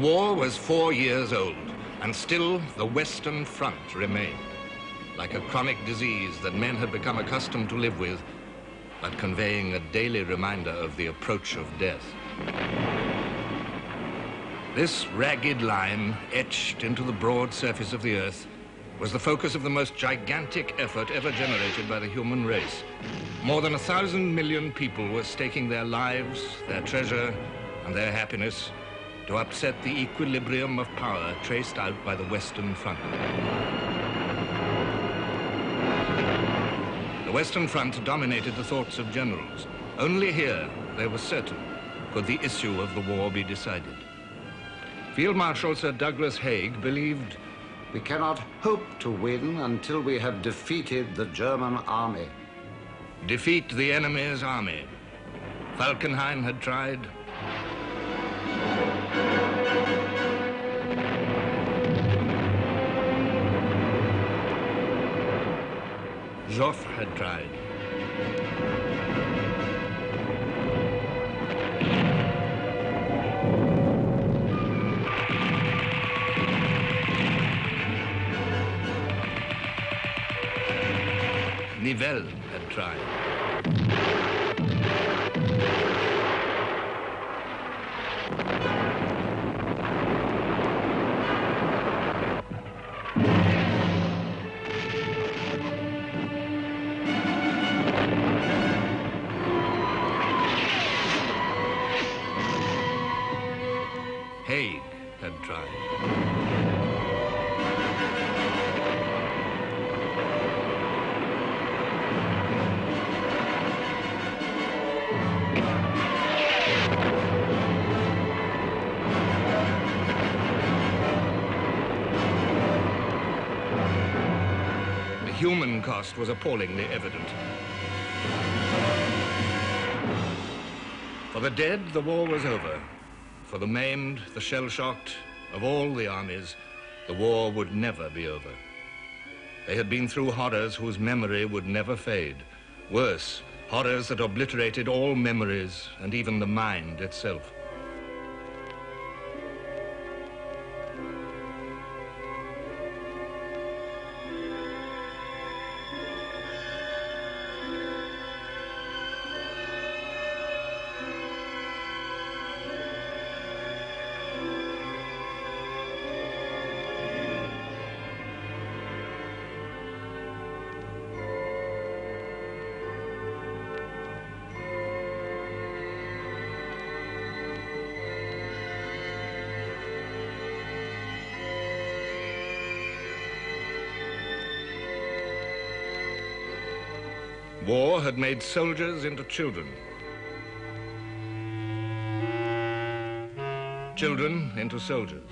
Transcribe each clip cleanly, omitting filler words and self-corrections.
war was 4 years old, and still the Western Front remained, like a chronic disease that men had become accustomed to live with, but conveying a daily reminder of the approach of death. This ragged line, etched into the broad surface of the earth, was the focus of the most gigantic effort ever generated by the human race. More than 1,000 million people were staking their lives, their treasure, and their happiness to upset the equilibrium of power traced out by the Western Front. The Western Front dominated the thoughts of generals. Only here, they were certain, could the issue of the war be decided. Field Marshal Sir Douglas Haig believed, "We cannot hope to win until we have defeated the German army." Defeat the enemy's army. Falkenhayn had tried. Joffre had tried. Nivelle had tried. Haig had tried. The human cost was appallingly evident. For the dead, the war was over. For the maimed, the shell-shocked, of all the armies, the war would never be over. They had been through horrors whose memory would never fade. Worse, horrors that obliterated all memories and even the mind itself. War had made soldiers into children. Children into soldiers.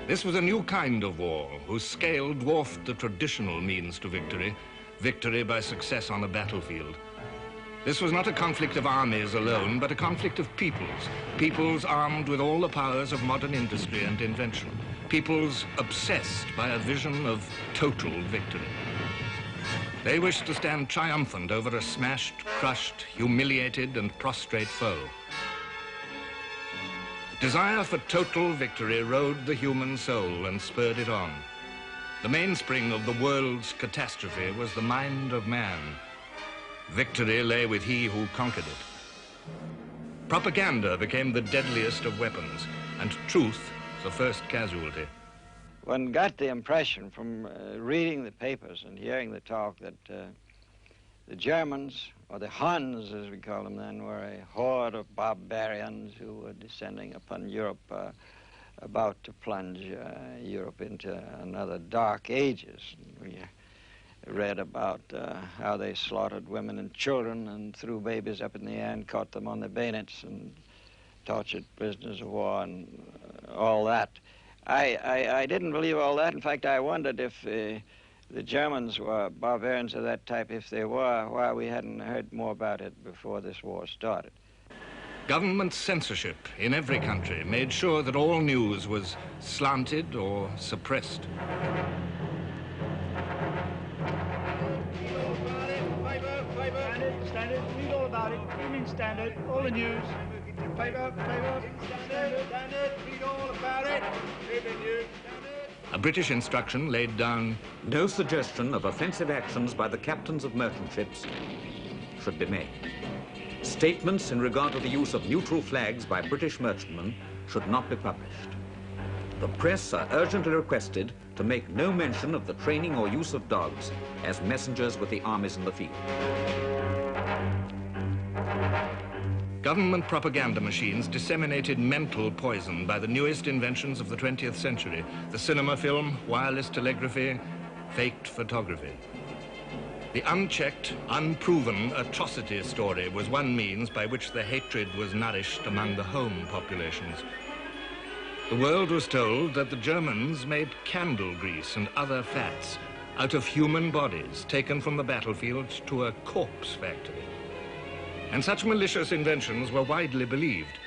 This was a new kind of war, whose scale dwarfed the traditional means to victory, victory by success on the battlefield. This was not a conflict of armies alone, but a conflict of peoples, peoples armed with all the powers of modern industry and invention, peoples obsessed by a vision of total victory. They wished to stand triumphant over a smashed, crushed, humiliated, and prostrate foe. Desire for total victory rode the human soul and spurred it on. The mainspring of the world's catastrophe was the mind of man. Victory lay with he who conquered it. Propaganda became the deadliest of weapons, and truth the first casualty. One got the impression from reading the papers and hearing the talk that the Germans, or the Huns as we call them then, were a horde of barbarians who were descending upon Europe, about to plunge Europe into another dark ages. We read about how they slaughtered women and children and threw babies up in the air and caught them on the bayonets and tortured prisoners of war and all that. I didn't believe all that. In fact, I wondered if the Germans were barbarians of that type. If they were, why we hadn't heard more about it before this war started. Government censorship in every country made sure that all news was slanted or suppressed. Standard, read all about it. You mean Standard, all the news. Paper, Standard, read all about it. Read the news. A British instruction laid down, no suggestion of offensive actions by the captains of merchant ships should be made. Statements in regard to the use of neutral flags by British merchantmen should not be published. The press are urgently requested to make no mention of the training or use of dogs as messengers with the armies in the field. Government propaganda machines disseminated mental poison by the newest inventions of the 20th century, the cinema film, wireless telegraphy, faked photography. The unchecked, unproven atrocity story was one means by which the hatred was nourished among the home populations. The world was told that the Germans made candle grease and other fats out of human bodies taken from the battlefield to a corpse factory. And such malicious inventions were widely believed.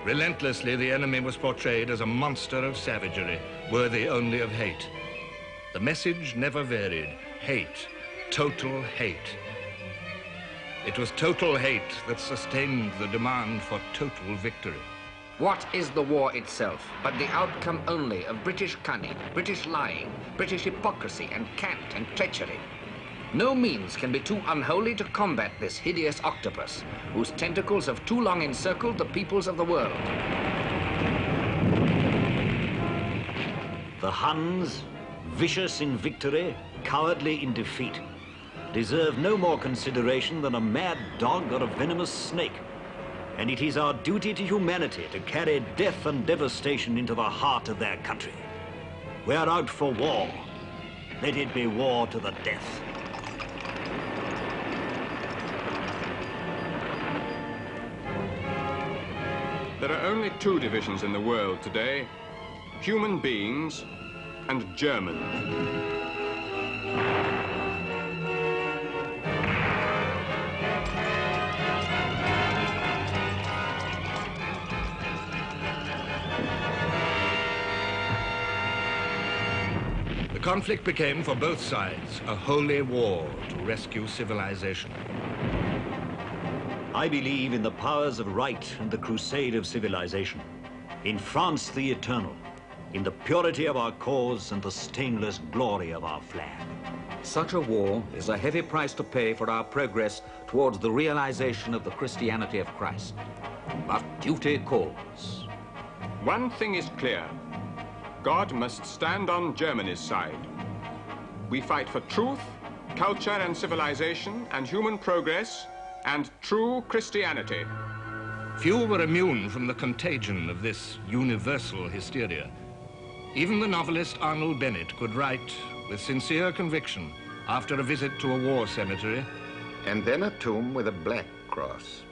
Relentlessly, the enemy was portrayed as a monster of savagery, worthy only of hate. The message never varied: hate, total hate. It was total hate that sustained the demand for total victory. What is the war itself but the outcome only of British cunning, British lying, British hypocrisy and cant and treachery? No means can be too unholy to combat this hideous octopus, whose tentacles have too long encircled the peoples of the world. The Huns, vicious in victory, cowardly in defeat, deserve no more consideration than a mad dog or a venomous snake. And it is our duty to humanity to carry death and devastation into the heart of their country. We are out for war. Let it be war to the death. There are only two divisions in the world today: human beings and Germans. The conflict became, for both sides, a holy war to rescue civilization. I believe in the powers of right and the crusade of civilization. In France the eternal, in the purity of our cause and the stainless glory of our flag. Such a war is a heavy price to pay for our progress towards the realization of the Christianity of Christ. But duty calls. One thing is clear: God must stand on Germany's side. We fight for truth, culture and civilization and human progress and true Christianity. Few were immune from the contagion of this universal hysteria. Even the novelist Arnold Bennett could write with sincere conviction after a visit to a war cemetery. And then a tomb with a black cross.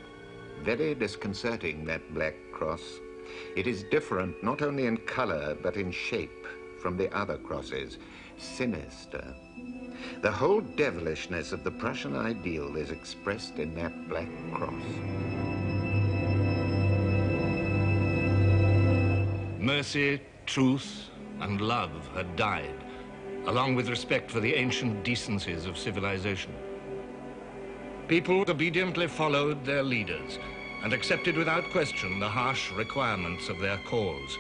Very disconcerting, that black cross. It is different not only in color but in shape from the other crosses. Sinister. The whole devilishness of the Prussian ideal is expressed in that black cross. Mercy, truth, and love had died, along with respect for the ancient decencies of civilization. People obediently followed their leaders and accepted without question the harsh requirements of their cause: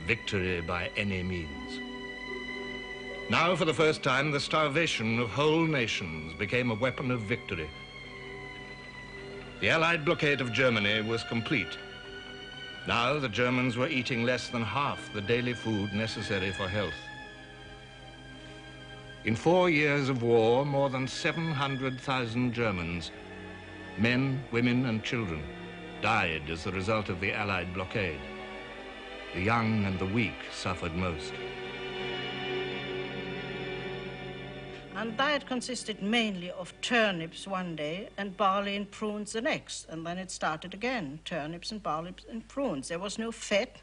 victory by any means. Now, for the first time, the starvation of whole nations became a weapon of victory. The Allied blockade of Germany was complete. Now the Germans were eating less than half the daily food necessary for health. In 4 years of war, more than 700,000 Germans, men, women, and children, died as the result of the Allied blockade. The young and the weak suffered most. And diet consisted mainly of turnips one day and barley and prunes the next. And then it started again, turnips and barley and prunes. There was no fat.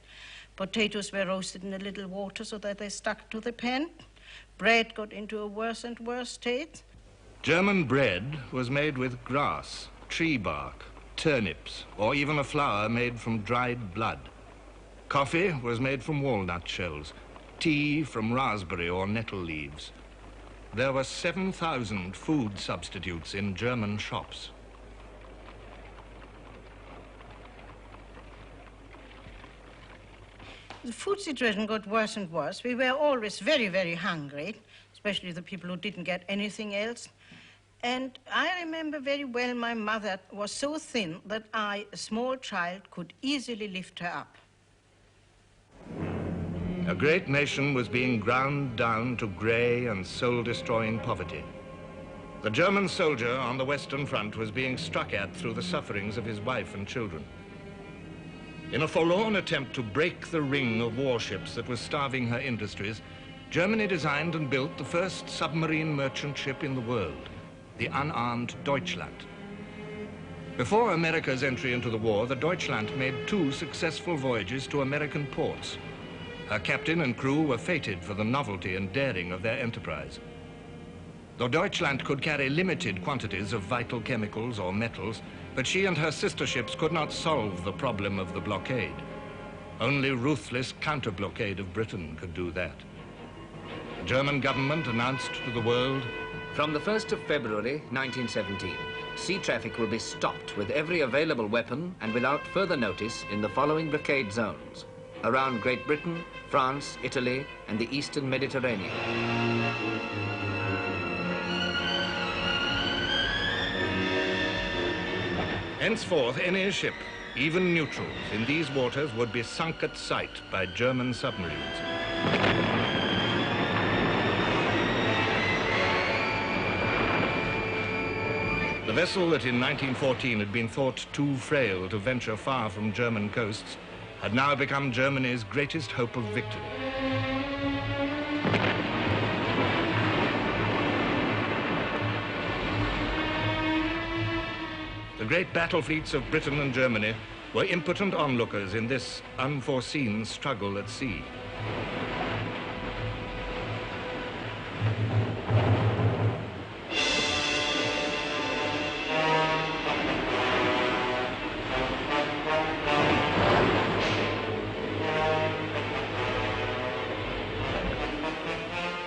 Potatoes were roasted in a little water so that they stuck to the pan. Bread got into a worse and worse state. German bread was made with grass, tree bark, turnips, or even a flour made from dried blood. Coffee was made from walnut shells, tea from raspberry or nettle leaves. There were 7,000 food substitutes in German shops. The food situation got worse and worse. We were always very, very hungry, especially the people who didn't get anything else. And I remember very well my mother was so thin that I, a small child, could easily lift her up. A great nation was being ground down to grey and soul-destroying poverty. The German soldier on the Western Front was being struck at through the sufferings of his wife and children. In a forlorn attempt to break the ring of warships that was starving her industries, Germany designed and built the first submarine merchant ship in the world, the unarmed Deutschland. Before America's entry into the war, the Deutschland made 2 successful voyages to American ports. Her captain and crew were fated for the novelty and daring of their enterprise. The Deutschland could carry limited quantities of vital chemicals or metals, but she and her sister ships could not solve the problem of the blockade. Only ruthless counter-blockade of Britain could do that. The German government announced to the world, from the 1st of February 1917, sea traffic will be stopped with every available weapon and without further notice in the following blockade zones: around Great Britain, France, Italy, and the Eastern Mediterranean. Henceforth, any ship, even neutrals, in these waters would be sunk at sight by German submarines. The vessel that in 1914 had been thought too frail to venture far from German coasts had now become Germany's greatest hope of victory. The great battle fleets of Britain and Germany were impotent onlookers in this unforeseen struggle at sea.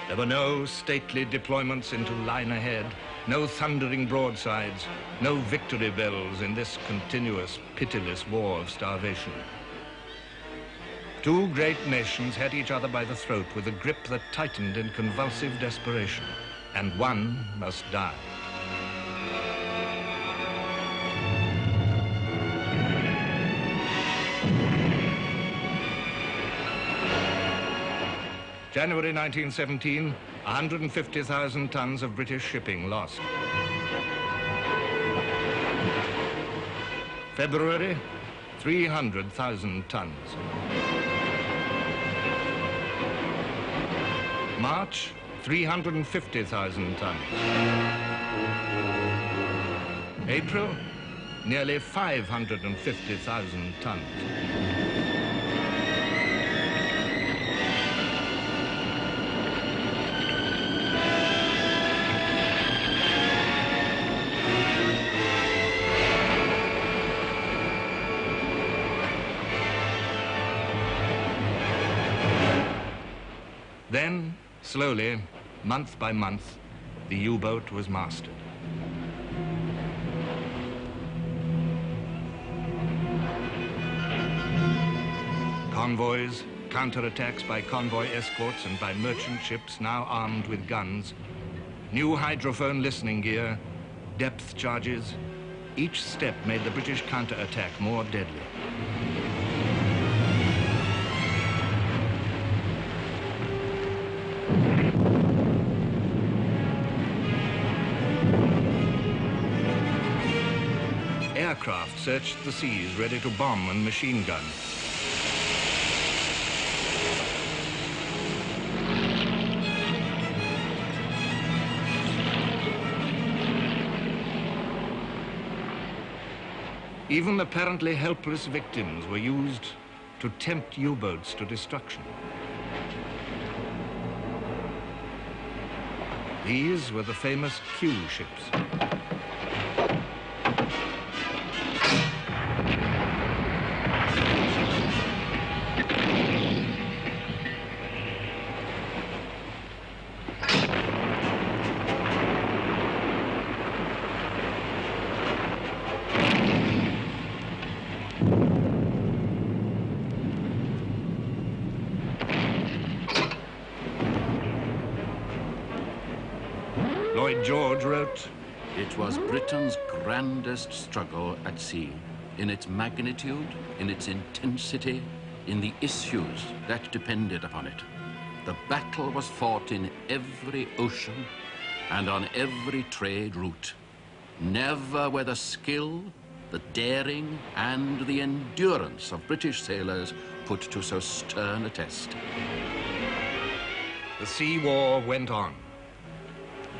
There were no stately deployments into line ahead, no thundering broadsides, no victory bells in this continuous, pitiless war of starvation. 2 great nations had each other by the throat with a grip that tightened in convulsive desperation, and one must die. January 1917, 150,000 tons of British shipping lost. February, 300,000 tons. March, 350,000 tons. April, nearly 550,000 tons. Then, slowly, month by month, the U-boat was mastered. Convoys, counterattacks by convoy escorts and by merchant ships now armed with guns, new hydrophone listening gear, depth charges, each step made the British counterattack more deadly. Aircraft searched the seas ready to bomb and machine gun. Even apparently helpless victims were used to tempt U-boats to destruction. These were the famous Q ships. George wrote, "It was Britain's grandest struggle at sea, in its magnitude, in its intensity, in the issues that depended upon it. The battle was fought in every ocean and on every trade route. Never were the skill, the daring, and the endurance of British sailors put to so stern a test." The sea war went on.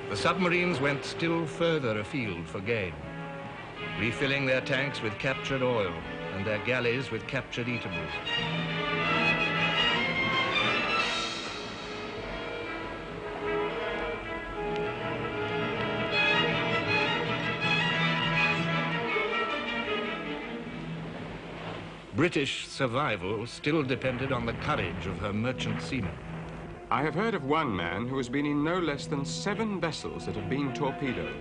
The submarines went still further afield for gain, refilling their tanks with captured oil and their galleys with captured eatables. British survival still depended on the courage of her merchant seamen. I have heard of one man who has been in no less than 7 vessels that have been torpedoed.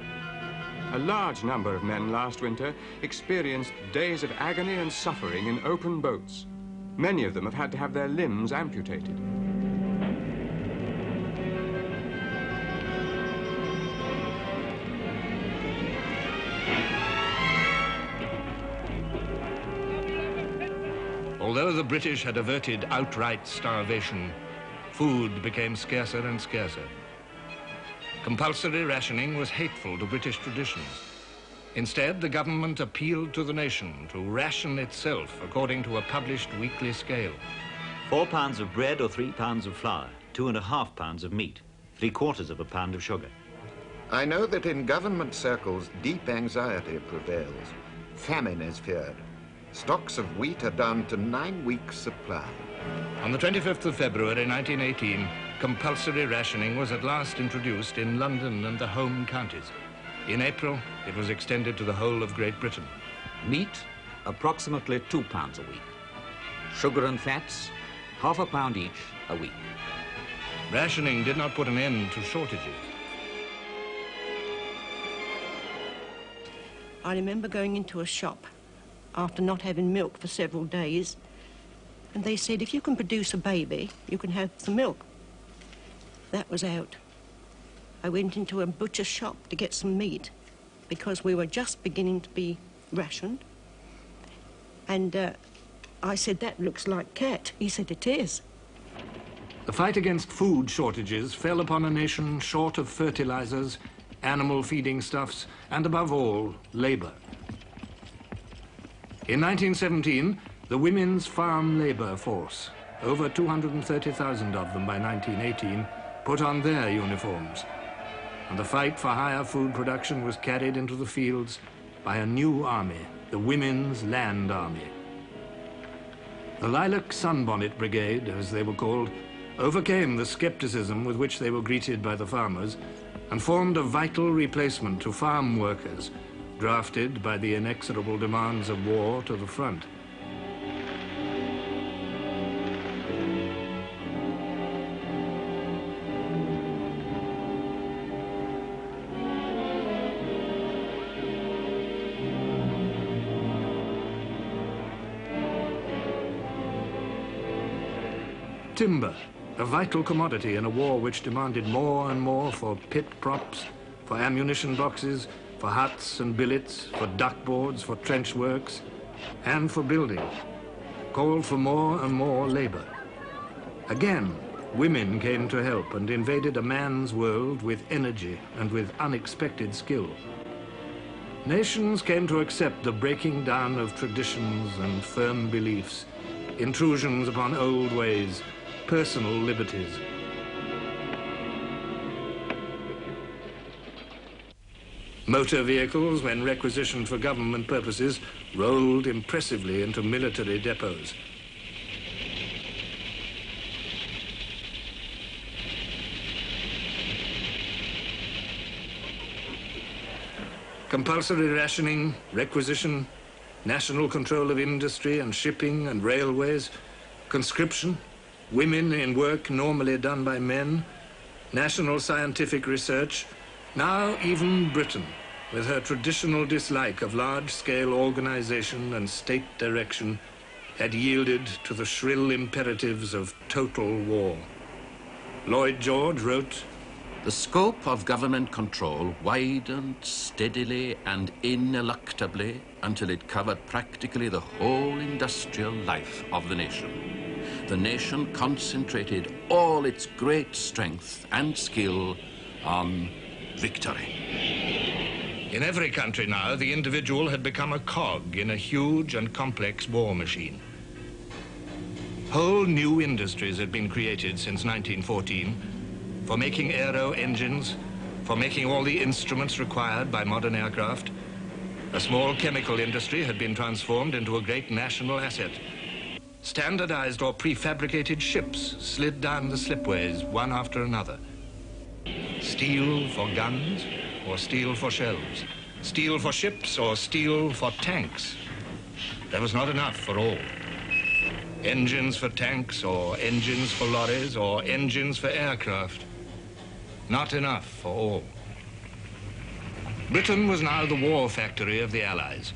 A large number of men last winter experienced days of agony and suffering in open boats. Many of them have had to have their limbs amputated. Although the British had averted outright starvation, food became scarcer and scarcer. Compulsory rationing was hateful to British traditions. Instead, the government appealed to the nation to ration itself according to a published weekly scale. 4 pounds of bread or 3 pounds of flour, 2.5 pounds of meat, 3/4 of a pound of sugar. I know that in government circles, deep anxiety prevails. Famine is feared. Stocks of wheat are down to 9 weeks' supply. On the 25th of February 1918, compulsory rationing was at last introduced in London and the home counties. In April, it was extended to the whole of Great Britain. Meat, approximately 2 pounds a week. Sugar and fats, 1/2 pound each a week. Rationing did not put an end to shortages. I remember going into a shop after not having milk for several days, and they said, if you can produce a baby, you can have some milk. That was out. I went into a butcher's shop to get some meat because we were just beginning to be rationed. And I said, that looks like cat. He said, it is. The fight against food shortages fell upon a nation short of fertilizers, animal feeding stuffs, and above all, labor. In 1917, the women's farm labor force, over 230,000 of them by 1918, put on their uniforms. And the fight for higher food production was carried into the fields by a new army, the Women's Land Army. The Lilac Sunbonnet Brigade, as they were called, overcame the skepticism with which they were greeted by the farmers and formed a vital replacement to farm workers, drafted by the inexorable demands of war to the front. Timber, a vital commodity in a war which demanded more and more for pit props, for ammunition boxes, for huts and billets, for duckboards, for trench works, and for building, called for more and more labor. Again, women came to help and invaded a man's world with energy and with unexpected skill. Nations came to accept the breaking down of traditions and firm beliefs, intrusions upon old ways, personal liberties. Motor vehicles, when requisitioned for government purposes, rolled impressively into military depots. Compulsory rationing, requisition, national control of industry and shipping and railways, conscription, women in work normally done by men, national scientific research, now even Britain, with her traditional dislike of large-scale organization and state direction, had yielded to the shrill imperatives of total war. Lloyd George wrote, "The scope of government control widened steadily and ineluctably until it covered practically the whole industrial life of the nation. The nation concentrated all its great strength and skill on victory." In every country now, the individual had become a cog in a huge and complex war machine. Whole new industries had been created since 1914 for making aero engines, for making all the instruments required by modern aircraft. A small chemical industry had been transformed into a great national asset. Standardized or prefabricated ships slid down the slipways one after another. Steel for guns or steel for shells. Steel for ships or steel for tanks. There was not enough for all. Engines for tanks or engines for lorries or engines for aircraft. Not enough for all. Britain was now the war factory of the Allies.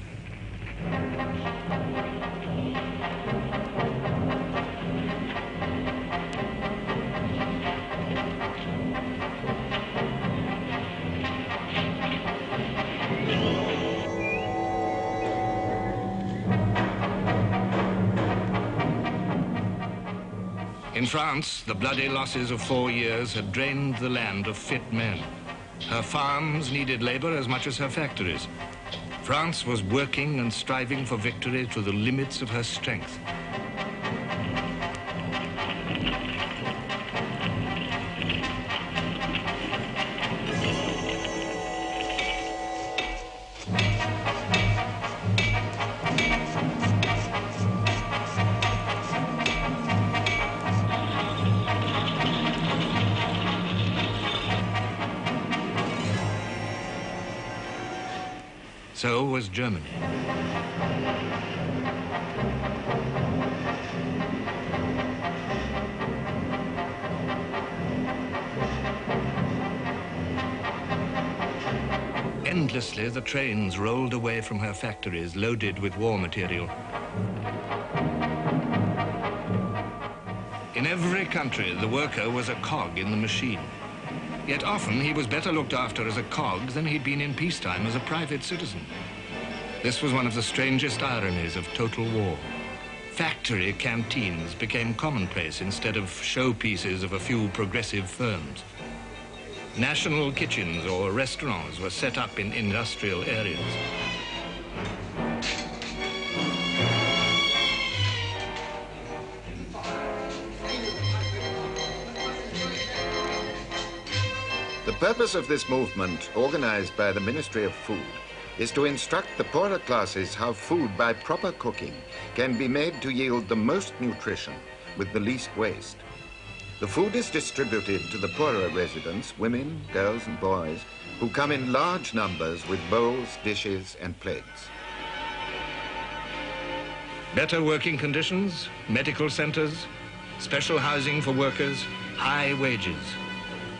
In France, the bloody losses of 4 years had drained the land of fit men. Her farms needed labor as much as her factories. France was working and striving for victory to the limits of her strength. So was Germany. Endlessly, the trains rolled away from her factories loaded with war material. In every country, the worker was a cog in the machine. Yet often he was better looked after as a cog than he'd been in peacetime as a private citizen. This was one of the strangest ironies of total war. Factory canteens became commonplace instead of showpieces of a few progressive firms. National kitchens or restaurants were set up in industrial areas. The purpose of this movement, organized by the Ministry of Food, is to instruct the poorer classes how food by proper cooking can be made to yield the most nutrition with the least waste. The food is distributed to the poorer residents, women, girls and boys, who come in large numbers with bowls, dishes and plates. Better working conditions, medical centers, special housing for workers, high wages.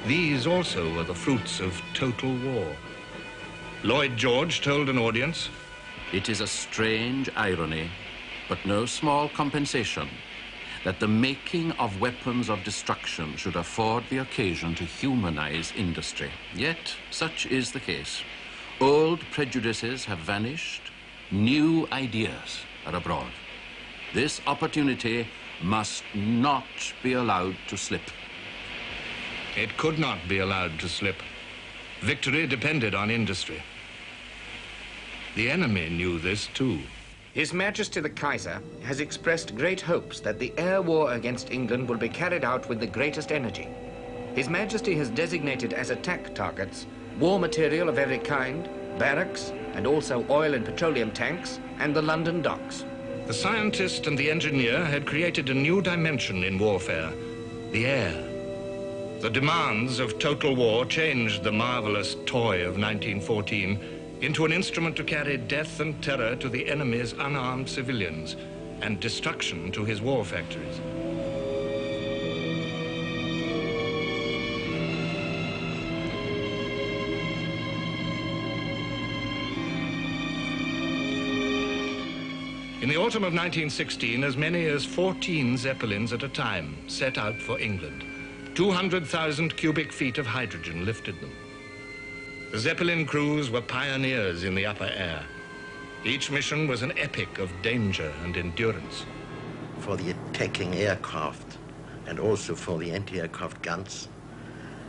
These also were the fruits of total war. Lloyd George told an audience, "It is a strange irony, but no small compensation, that the making of weapons of destruction should afford the occasion to humanize industry. Yet, such is the case. Old prejudices have vanished, new ideas are abroad. This opportunity must not be allowed to slip." It could not be allowed to slip. Victory depended on industry. The enemy knew this too. His Majesty the Kaiser has expressed great hopes that the air war against England will be carried out with the greatest energy. His Majesty has designated as attack targets war material of every kind, barracks, and also oil and petroleum tanks, and the London docks. The scientist and the engineer had created a new dimension in warfare, the air. The demands of total war changed the marvelous toy of 1914 into an instrument to carry death and terror to the enemy's unarmed civilians and destruction to his war factories. In the autumn of 1916, as many as 14 Zeppelins at a time set out for England. 200,000 cubic feet of hydrogen lifted them. The Zeppelin crews were pioneers in the upper air. Each mission was an epic of danger and endurance. For the attacking aircraft and also for the anti-aircraft guns,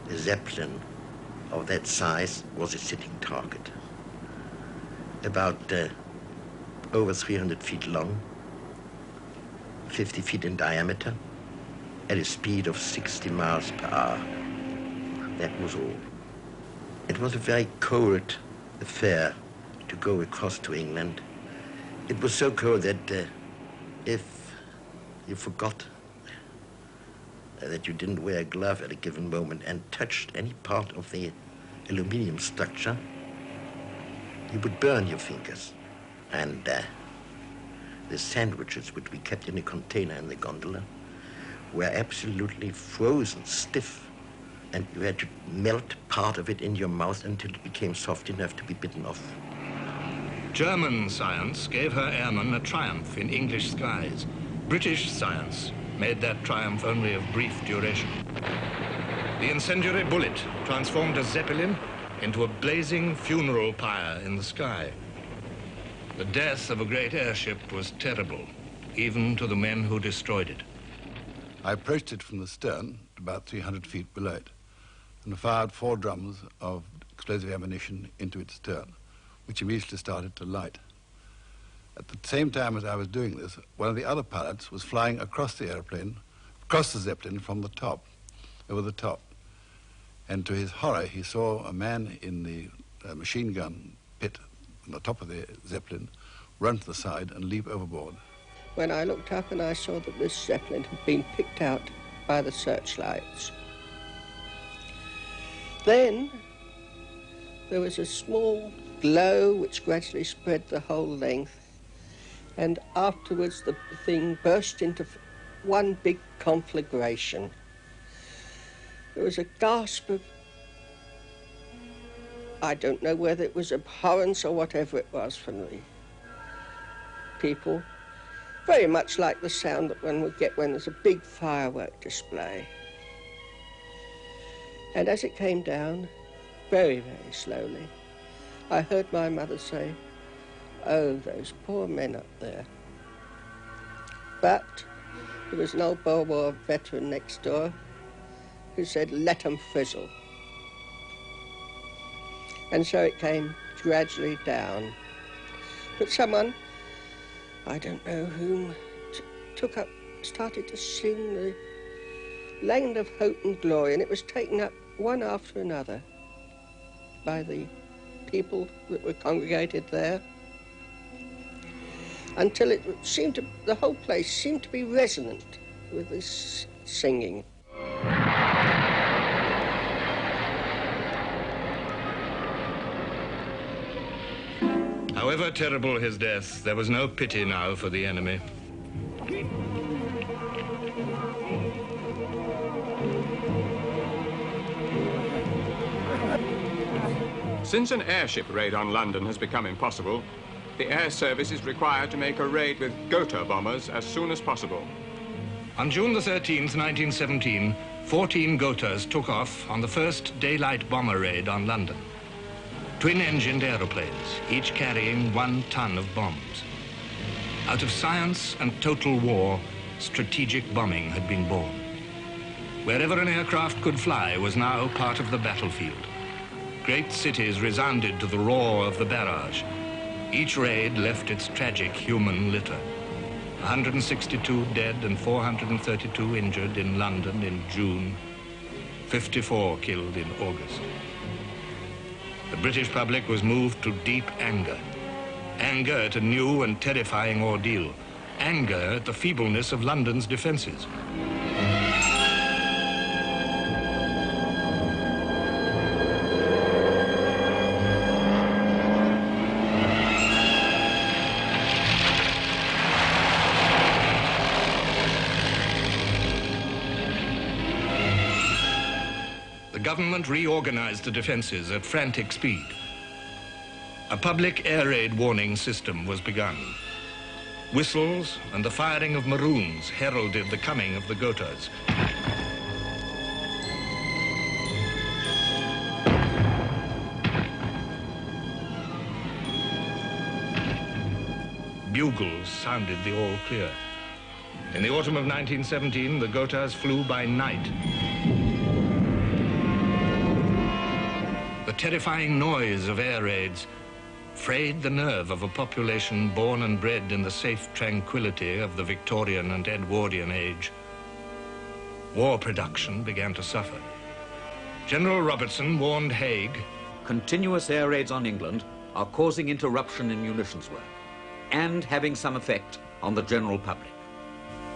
a Zeppelin of that size was a sitting target. About over 300 feet long, 50 feet in diameter, at a speed of 60 miles per hour. That was all. It was a very cold affair to go across to England. It was so cold that if you forgot that you didn't wear a glove at a given moment and touched any part of the aluminium structure, you would burn your fingers. And the sandwiches, which we kept in a container in the gondola, were absolutely frozen, stiff, and you had to melt part of it in your mouth until it became soft enough to be bitten off. German science gave her airmen a triumph in English skies. British science made that triumph only of brief duration. The incendiary bullet transformed a Zeppelin into a blazing funeral pyre in the sky. The death of a great airship was terrible, even to the men who destroyed it. I approached it from the stern, about 300 feet below it, and fired 4 drums of explosive ammunition into its stern, which immediately started to light. At the same time as I was doing this, one of the other pilots was flying across the airplane, across the Zeppelin from the top, over the top. And to his horror, he saw a man in the machine gun pit on the top of the Zeppelin run to the side and leap overboard. When I looked up and I saw that this Zeppelin had been picked out by the searchlights. Then there was a small glow which gradually spread the whole length, and afterwards the thing burst into one big conflagration. There was a gasp of, I don't know whether it was abhorrence or whatever it was from the people, very much like the sound that one would get when there's a big firework display. And as it came down, very, very slowly, I heard my mother say, "Oh, those poor men up there." But there was an old Boer War veteran next door who said, "Let 'em frizzle." And so it came gradually down. But someone, I don't know whom, took up, started to sing the Land of Hope and Glory, and it was taken up one after another by the people that were congregated there, until it seemed to, the whole place seemed to be resonant with this singing. However terrible his death, there was no pity now for the enemy. Since an airship raid on London has become impossible, the air service is required to make a raid with Gotha bombers as soon as possible. On June the 13th, 1917, 14 Gothas took off on the first daylight bomber raid on London. Twin-engined aeroplanes, each carrying 1 ton of bombs. Out of science and total war, strategic bombing had been born. Wherever an aircraft could fly was now part of the battlefield. Great cities resounded to the roar of the barrage. Each raid left its tragic human litter. 162 dead and 432 injured in London in June, 54 killed in August. The British public was moved to deep anger. Anger at a new and terrifying ordeal. Anger at the feebleness of London's defences. The government reorganized the defences at frantic speed. A public air raid warning system was begun. Whistles and the firing of maroons heralded the coming of the Gothas. Bugles sounded the all clear. In the autumn of 1917, the Gothas flew by night. The terrifying noise of air raids frayed the nerve of a population born and bred in the safe tranquility of the Victorian and Edwardian age. War production began to suffer. General Robertson warned Haig, continuous air raids on England are causing interruption in munitions work and having some effect on the general public.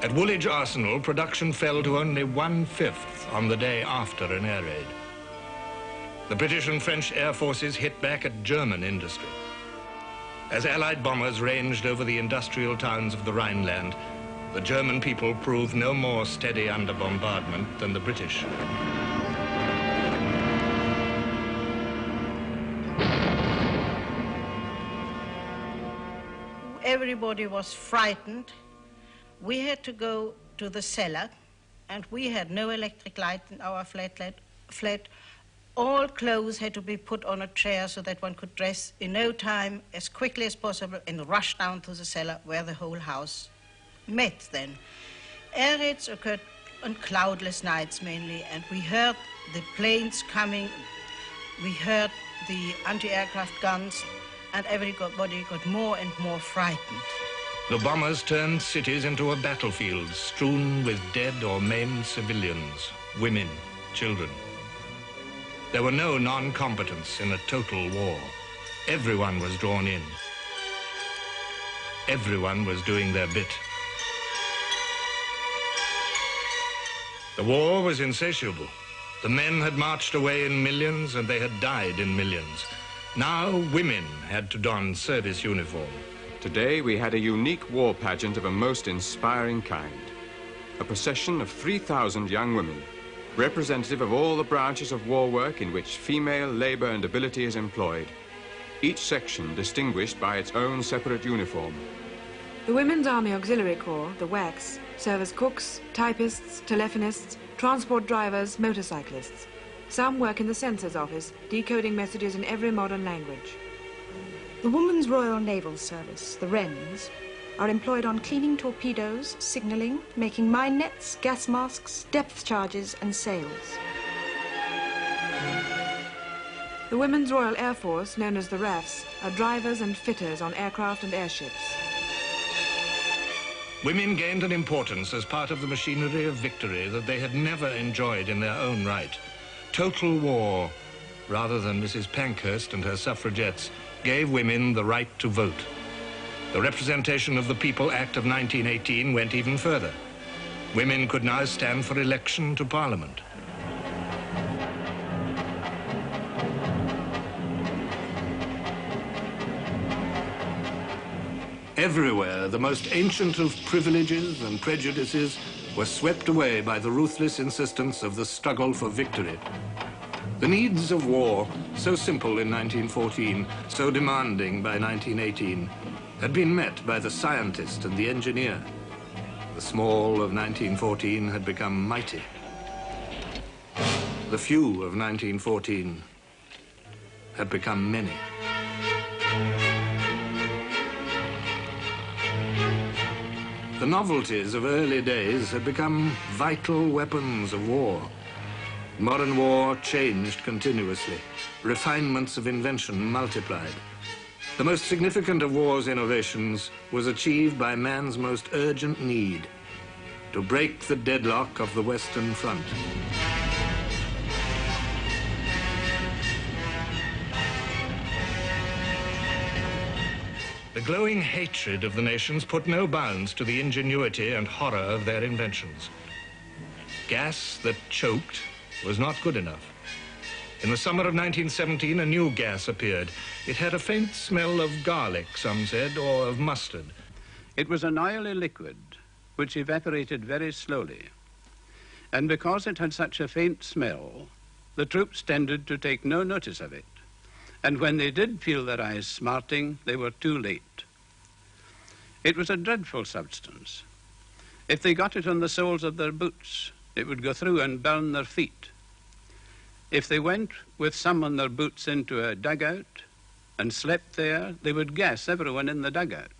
At Woolwich Arsenal, production fell to only 1/5 on the day after an air raid. The British and French air forces hit back at German industry. As Allied bombers ranged over the industrial towns of the Rhineland, the German people proved no more steady under bombardment than the British. Everybody was frightened. We had to go to the cellar, and we had no electric light in our flat. All clothes had to be put on a chair so that one could dress in no time, as quickly as possible, and rush down to the cellar where the whole house met then. Air raids occurred on cloudless nights mainly, and we heard the planes coming, we heard the anti-aircraft guns, and everybody got more and more frightened. The bombers turned cities into a battlefield strewn with dead or maimed civilians, women, children. There were no non-combatants in a total war. Everyone was drawn in. Everyone was doing their bit. The war was insatiable. The men had marched away in millions and they had died in millions. Now women had to don service uniform. Today we had a unique war pageant of a most inspiring kind. A procession of 3,000 young women, representative of all the branches of war work in which female labor and ability is employed, each section distinguished by its own separate uniform. The Women's Army Auxiliary Corps, the WACs, serve as cooks, typists, telephonists, transport drivers, motorcyclists. Some work in the census office, decoding messages in every modern language. The Women's Royal Naval Service, the Wrens, are employed on cleaning torpedoes, signalling, making mine nets, gas masks, depth charges and sails. The Women's Royal Air Force, known as the RAFs, are drivers and fitters on aircraft and airships. Women gained an importance as part of the machinery of victory that they had never enjoyed in their own right. Total war, rather than Mrs. Pankhurst and her suffragettes, gave women the right to vote. The Representation of the People Act of 1918 went even further. Women could now stand for election to Parliament. Everywhere, the most ancient of privileges and prejudices were swept away by the ruthless insistence of the struggle for victory. The needs of war, so simple in 1914, so demanding by 1918, had been met by the scientist and the engineer. The small of 1914 had become mighty. The few of 1914 had become many. The novelties of early days had become vital weapons of war. Modern war changed continuously. Refinements of invention multiplied. The most significant of war's innovations was achieved by man's most urgent need, to break the deadlock of the Western Front. The glowing hatred of the nations put no bounds to the ingenuity and horror of their inventions. Gas that choked was not good enough. In the summer of 1917, a new gas appeared. It had a faint smell of garlic, some said, or of mustard. It was an oily liquid which evaporated very slowly. And because it had such a faint smell, the troops tended to take no notice of it. And when they did feel their eyes smarting, they were too late. It was a dreadful substance. If they got it on the soles of their boots, it would go through and burn their feet. If they went with some on their boots into a dugout and slept there, they would gas everyone in the dugout.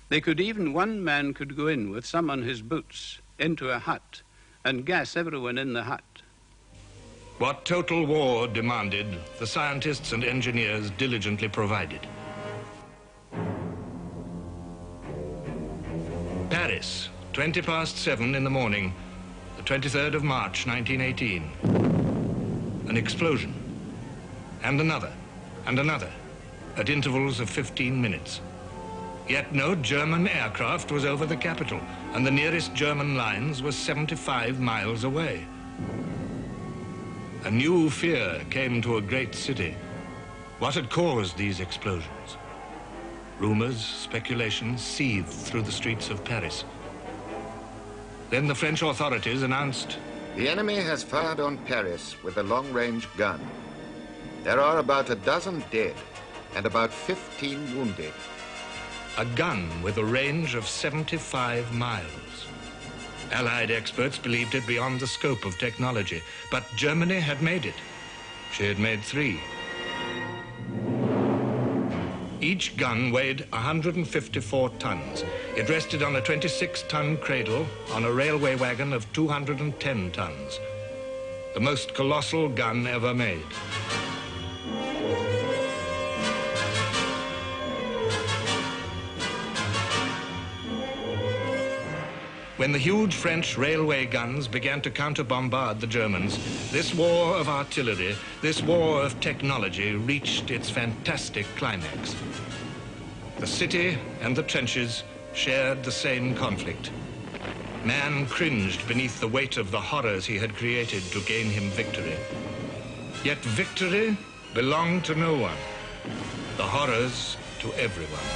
One man could go in with some on his boots into a hut and gas everyone in the hut. What total war demanded, the scientists and engineers diligently provided. Paris, 7:20 in the morning, the 23rd of March, 1918. An explosion, and another, at intervals of 15 minutes. Yet no German aircraft was over the capital, and the nearest German lines were 75 miles away. A new fear came to a great city. What had caused these explosions? Rumors, speculations seethed through the streets of Paris. Then the French authorities announced, "The enemy has fired on Paris with a long-range gun. There are about a dozen dead and about 15 wounded." A gun with a range of 75 miles. Allied experts believed it beyond the scope of technology, but Germany had made it. She had made 3. Each gun weighed 154 tons. It rested on a 26-ton cradle on a railway wagon of 210 tons. The most colossal gun ever made. When the huge French railway guns began to counter-bombard the Germans, this war of artillery, this war of technology reached its fantastic climax. The city and the trenches shared the same conflict. Man cringed beneath the weight of the horrors he had created to gain him victory. Yet victory belonged to no one. The horrors to everyone.